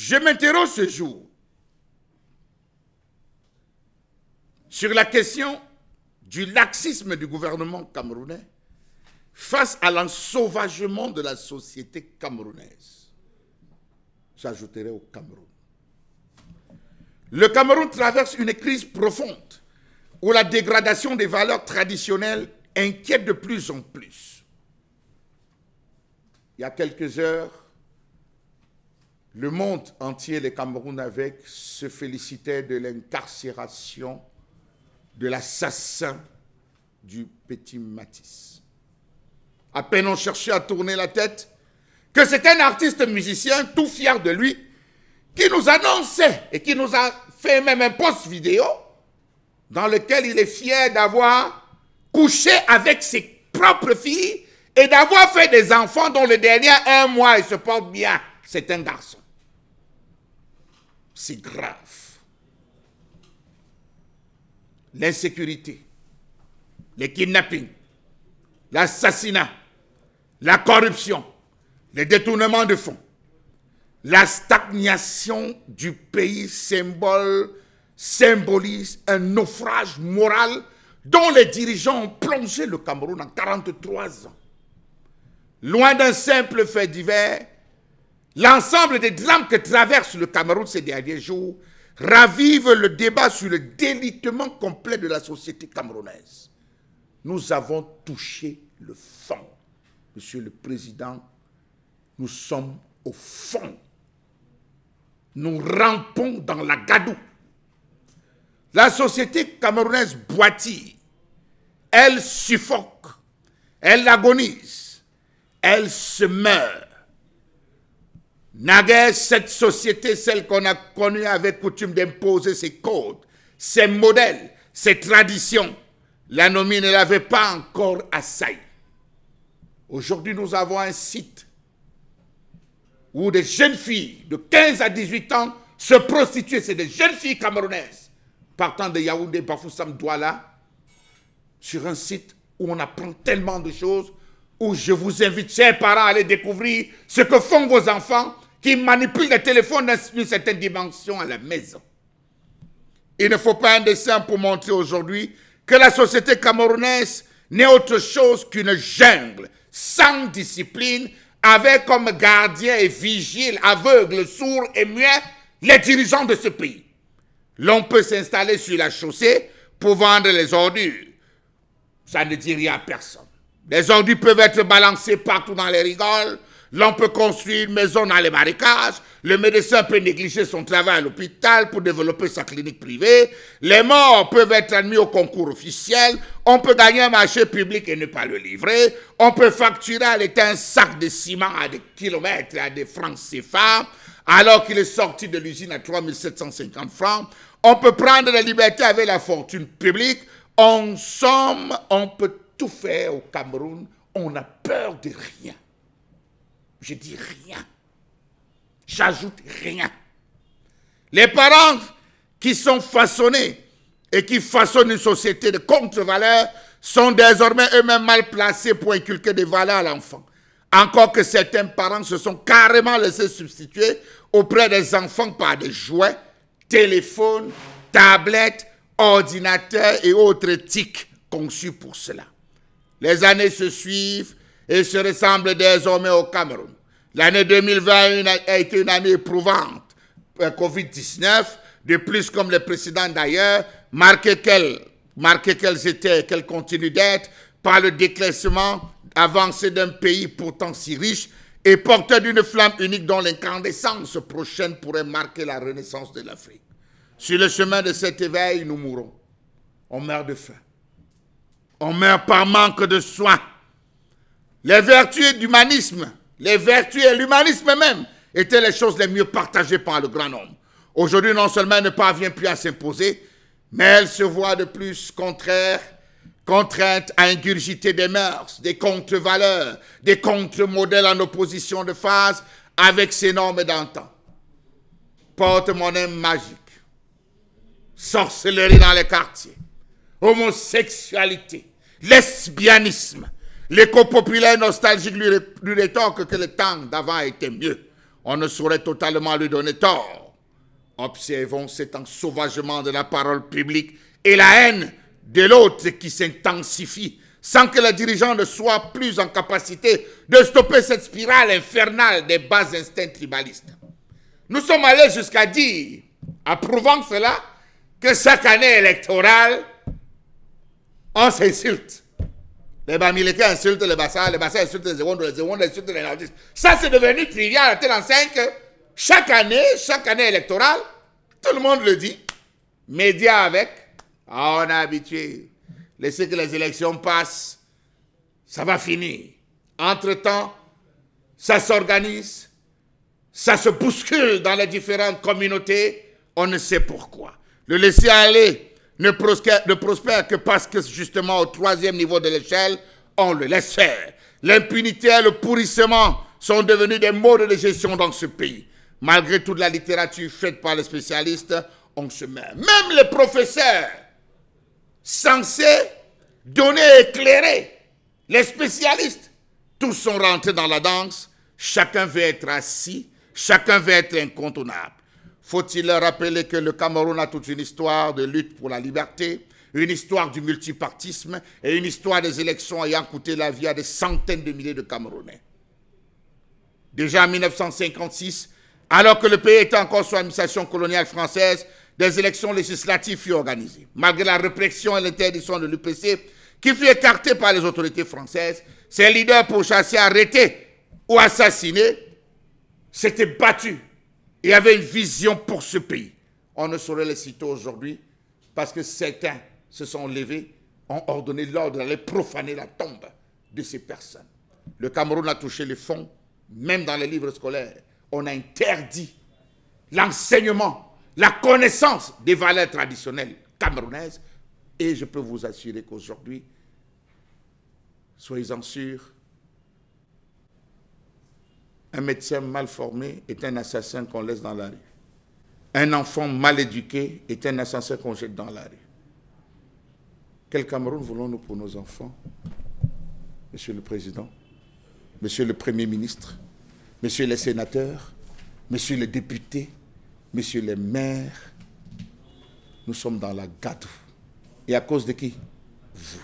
Je m'interroge ce jour sur la question du laxisme du gouvernement camerounais face à l'ensauvagement de la société camerounaise. J'ajouterai au Cameroun. Le Cameroun traverse une crise profonde où la dégradation des valeurs traditionnelles inquiète de plus en plus. Il y a quelques heures, le monde entier, les Cameroun avec, se félicitait de l'incarcération de l'assassin du petit Matisse. À peine on cherchait à tourner la tête que c'est un artiste musicien tout fier de lui qui nous annonçait et qui nous a fait même un post vidéo dans lequel il est fier d'avoir couché avec ses propres filles et d'avoir fait des enfants dont le dernier a 1 mois et se porte bien. C'est un garçon. C'est grave. L'insécurité, les kidnappings, l'assassinat, la corruption, les détournements de fonds, la stagnation du pays symbolise un naufrage moral dont les dirigeants ont plongé le Cameroun en 43 ans. Loin d'un simple fait divers, l'ensemble des drames que traverse le Cameroun ces derniers jours ravive le débat sur le délitement complet de la société camerounaise. Nous avons touché le fond. Monsieur le Président, nous sommes au fond. Nous rampons dans la gadoue. La société camerounaise boitille. Elle suffoque. Elle agonise. Elle se meurt. Naguère, cette société, celle qu'on a connue, avait coutume d'imposer ses codes, ses modèles, ses traditions. L'anomie ne l'avait pas encore assailli. Aujourd'hui, nous avons un site où des jeunes filles de 15 à 18 ans se prostituent. C'est des jeunes filles camerounaises partant de Yaoundé, Bafoussam, Douala, sur un site où on apprend tellement de choses, où je vous invite, chers parents, à aller découvrir ce que font vos enfants qui manipulent les téléphones d'une certaine dimension à la maison. Il ne faut pas un dessin pour montrer aujourd'hui que la société camerounaise n'est autre chose qu'une jungle sans discipline, avec comme gardien et vigile, aveugle, sourd et muet, les dirigeants de ce pays. L'on peut s'installer sur la chaussée pour vendre les ordures. Ça ne dit rien à personne. Les ordures peuvent être balancées partout dans les rigoles. L'on peut construire une maison dans les marécages. Le médecin peut négliger son travail à l'hôpital pour développer sa clinique privée. Les morts peuvent être admis au concours officiel. On peut gagner un marché public et ne pas le livrer. On peut facturer à l'État un sac de ciment à des kilomètres, à des francs CFA, alors qu'il est sorti de l'usine à 3 750 francs. On peut prendre la liberté avec la fortune publique. En somme, on peut tout faire au Cameroun. On n'a peur de rien. Je dis rien. J'ajoute rien. Les parents qui sont façonnés et qui façonnent une société de contre-valeurs sont désormais eux-mêmes mal placés pour inculquer des valeurs à l'enfant. Encore que certains parents se sont carrément laissés substituer auprès des enfants par des jouets, téléphones, tablettes, ordinateurs et autres tics conçus pour cela. Les années se suivent et se ressemblent désormais au Cameroun. L'année 2020 a été une année éprouvante. Covid-19, de plus comme les précédents d'ailleurs, marquées qu'elles continuent d'être par le déclassement avancé d'un pays pourtant si riche et porteur d'une flamme unique dont l'incandescence prochaine pourrait marquer la renaissance de l'Afrique. Sur le chemin de cet éveil, nous mourrons. On meurt de faim. On meurt par manque de soins. Les vertus d'humanisme, les vertus et l'humanisme même étaient les choses les mieux partagées par le grand nombre. Aujourd'hui, non seulement elle ne parvient plus à s'imposer, mais elle se voit de plus contrainte à ingurgiter des mœurs, des contre-valeurs, des contre-modèles en opposition de phase avec ses normes d'antan. Porte-monnaie magique, sorcellerie dans les quartiers, homosexualité, lesbianisme. L'écho populaire nostalgique lui rétorque que le temps d'avant était mieux. on ne saurait totalement lui donner tort. Observons cet ensauvagement de la parole publique et la haine de l'autre qui s'intensifie sans que les dirigeants ne soient plus en capacité de stopper cette spirale infernale des bas instincts tribalistes. Nous sommes allés jusqu'à dire, approuvant cela, que chaque année électorale, on s'insulte. Les Bamileke insultent les Bassa insultent les Zéwondes insultent les Nordistes. Ça, c'est devenu trivial à telle enseigne que chaque année électorale, tout le monde le dit. Médias avec, on est habitué. Laissez que les élections passent, ça va finir. Entre-temps, ça s'organise, ça se bouscule dans les différentes communautés, on ne sait pourquoi. Le laisser-aller ne prospère que parce que justement au troisième niveau de l'échelle, on le laisse faire. L'impunité et le pourrissement sont devenus des modes de gestion dans ce pays. Malgré toute la littérature faite par les spécialistes, on se met. Même les professeurs censés donner et éclairer, les spécialistes, tous sont rentrés dans la danse. Chacun veut être assis, chacun veut être incontournable. Faut-il leur rappeler que le Cameroun a toute une histoire de lutte pour la liberté, une histoire du multipartisme et une histoire des élections ayant coûté la vie à des centaines de milliers de Camerounais. Déjà en 1956, alors que le pays était encore sous administration coloniale française, des élections législatives furent organisées. Malgré la répression et l'interdiction de l'UPC, qui fut écartée par les autorités françaises, ses leaders pourchassés, arrêtés ou assassinés s'étaient battus et avaient une vision pour ce pays. On ne saurait les citer aujourd'hui parce que certains se sont levés, ont ordonné l'ordre d'aller profaner la tombe de ces personnes. Le Cameroun a touché les fonds, même dans les livres scolaires. On a interdit l'enseignement, la connaissance des valeurs traditionnelles camerounaises. Et je peux vous assurer qu'aujourd'hui, soyez-en sûrs, un médecin mal formé est un assassin qu'on laisse dans la rue. Un enfant mal éduqué est un assassin qu'on jette dans la rue. Quel Cameroun voulons-nous pour nos enfants, Monsieur le Président, Monsieur le Premier ministre, Messieurs les sénateurs, Messieurs les députés, Messieurs les maires? Nous sommes dans la gâteau. Et à cause de qui? Vous.